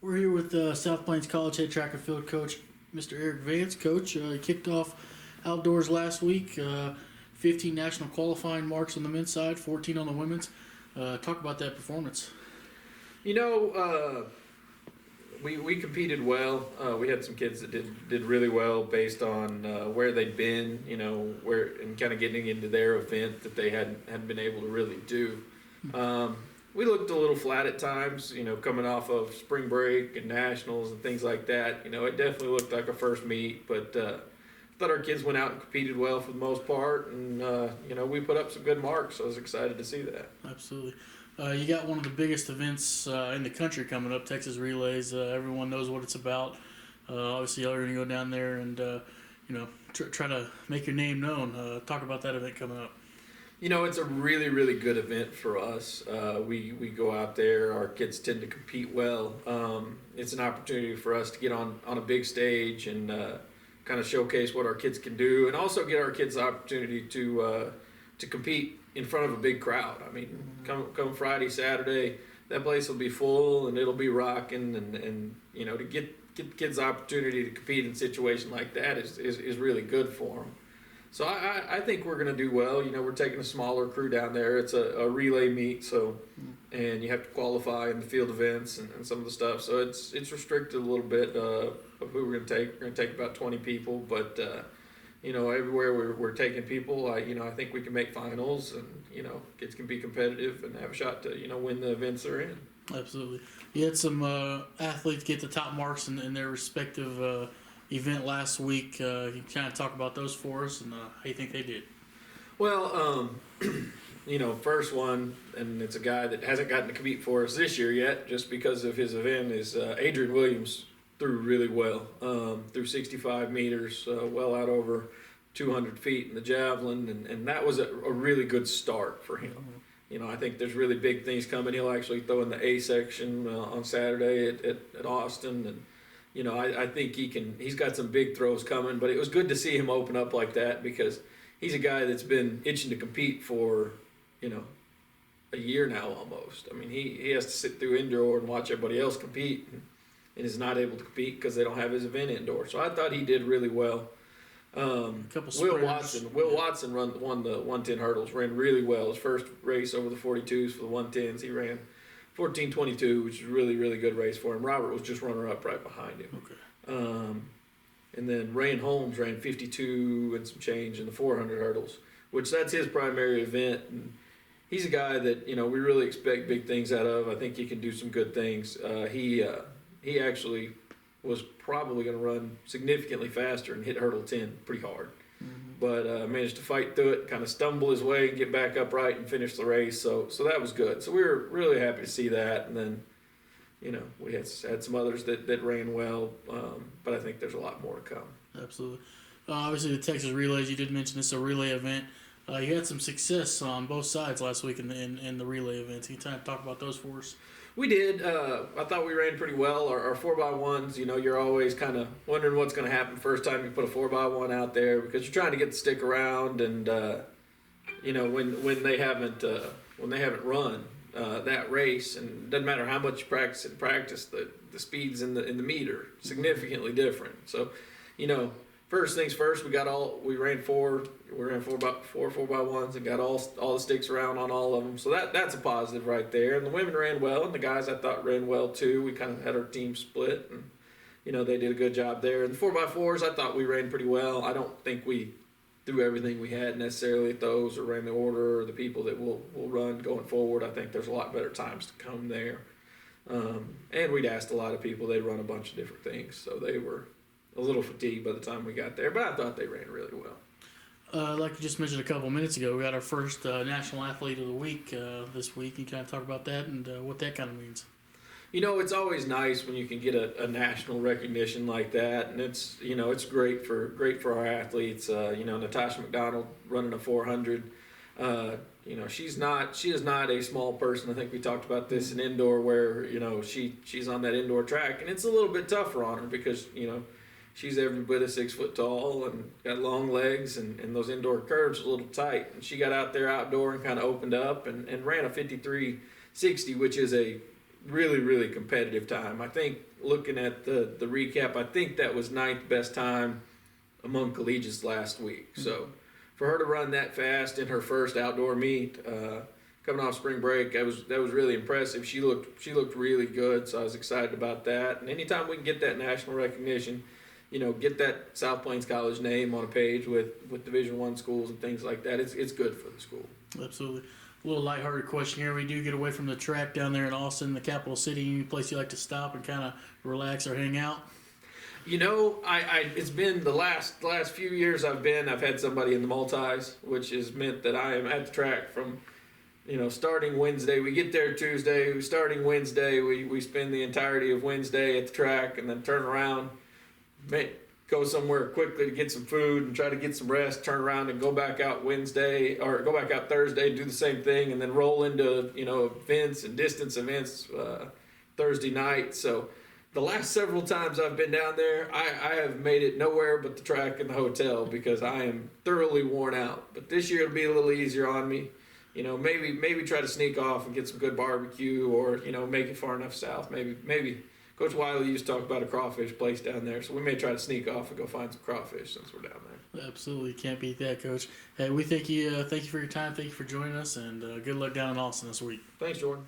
We're here with South Plains College head track and field coach, Mr. Erik Vance. Coach, he kicked off outdoors last week. 15 national qualifying marks on the men's side, 14 on the women's. Talk about that performance. You know, we competed well. We had some kids that did really well based on where they'd been. You know, where and kind of getting into their event that they hadn't been able to really do. We looked a little flat at times, you know, coming off of spring break and nationals and things like that. You know, it definitely looked like a first meet, but I thought our kids went out and competed well for the most part, and you know, we put up some good marks. So I was excited to see that. Absolutely. You got one of the biggest events in the country coming up, Texas Relays. Everyone knows what it's about. Obviously, y'all are going to go down there and you know, try to make your name known. Talk about that event coming up. You know, it's a really, really good event for us. We go out there. Our kids tend to compete well. It's an opportunity for us to get on a big stage and kind of showcase what our kids can do, and also get our kids the opportunity to compete in front of a big crowd. I mean, come Friday, Saturday, that place will be full and it'll be rocking. And you know, to get kids the opportunity to compete in a situation like that is really good for them. So I think we're going to do well. You know, we're taking a smaller crew down there. It's a relay meet, so and you have to qualify in the field events and some of the stuff. So it's restricted a little bit of who we're going to take. We're going to take about 20 people, but you know, everywhere we're taking people, you know, I think we can make finals, and you know, kids can be competitive and have a shot to, you know, win the events they're in. Absolutely. You had some athletes get the top marks in their respective event last week. Can you kind of talk about those for us and how you think they did? Well, you know, first one, and it's a guy that hasn't gotten to compete for us this year yet, just because of his event, is Adrian Williams. Threw really well, threw 65 meters, well out over 200 feet in the javelin, and that was a really good start for him. You know, I think there's really big things coming. He'll actually throw in the A section on Saturday at Austin, and you know, I think he's got some big throws coming, but it was good to see him open up like that, because he's a guy that's been itching to compete for, you know, a year now almost. I mean, he has to sit through indoor and watch everybody else compete, and is not able to compete because they don't have his event indoor. So I thought he did really well. Will Watson won the 110 hurdles, ran really well. His first race over the 42s for the 110s, he ran 14:22, which is a really, really good race for him. Robert was just runner-up right behind him. Okay. And then Ryan Holmes ran 52 and some change in the 400 hurdles, which that's his primary event. And he's a guy that, you know, we really expect big things out of. I think he can do some good things. He actually was probably going to run significantly faster and hit hurdle 10 pretty hard. But managed to fight through it, kind of stumble his way and get back upright and finish the race. So that was good. So we were really happy to see that. And then, you know, we had some others that ran well, but I think there's a lot more to come. Absolutely. Obviously, the Texas Relays, you did mention this is a relay event. You had some success on both sides last week in the relay events. Can you kind of talk about those for us? We did. I thought we ran pretty well. Our 4x1s, you know, you're always kind of wondering what's going to happen first time you put a 4x1 out there, because you're trying to get the stick around, and you know, when they haven't run that race, and it doesn't matter how much you practice, the speeds in the meet are significantly different. So, you know, first things first, we ran 4x1s and got all the sticks around on all of them. So that's a positive right there. And the women ran well, and the guys I thought ran well too. We kind of had our team split, and you know, they did a good job there. And the 4x4s, I thought we ran pretty well. I don't think we threw everything we had necessarily at those, or ran the order, or the people that will run going forward. I think there's a lot better times to come there. And we'd asked a lot of people. They'd run a bunch of different things, so they were a little fatigued by the time we got there, but I thought they ran really well. Like you just mentioned a couple minutes ago, we got our first National Athlete of the Week this week. Can you kind of talk about that and what that kind of means? You know, it's always nice when you can get a national recognition like that, and it's, you know, it's great for our athletes. You know, Natasha McDonald running a 400. You know, she is not a small person. I think we talked about this in indoor, where, you know, she's on that indoor track, and it's a little bit tougher on her because, you know, she's every bit of 6 foot tall and got long legs, and those indoor curves are a little tight. And she got out there outdoor and kind of opened up and ran a 53.60, which is a really, really competitive time. I think looking at the recap, I think that was ninth best time among collegiates last week. So for her to run that fast in her first outdoor meet, coming off spring break, that was really impressive. She looked really good, so I was excited about that. And anytime we can get that national recognition, get that South Plains College name on a page with Division I schools and things like that, it's good for the school. Absolutely. A little lighthearted question here. We do get away from the track down there in Austin, the capital city. Any place you like to stop and kind of relax or hang out? It's been the last few years I've had somebody in the multis, which has meant that I am at the track from, starting Wednesday. We get there Tuesday. Starting Wednesday, we spend the entirety of Wednesday at the track and then turn around, go somewhere quickly to get some food and try to get some rest, turn around and go back out Thursday, do the same thing, and then roll into, events and distance events Thursday night. So the last several times I've been down there, I have made it nowhere but the track and the hotel because I am thoroughly worn out. But this year it'll be a little easier on me. Maybe try to sneak off and get some good barbecue or, make it far enough south. Maybe Coach Wiley used to talk about a crawfish place down there, so we may try to sneak off and go find some crawfish since we're down there. Absolutely. Can't beat that, Coach. Hey, we thank you for your time. Thank you for joining us, and good luck down in Austin this week. Thanks, Jordan.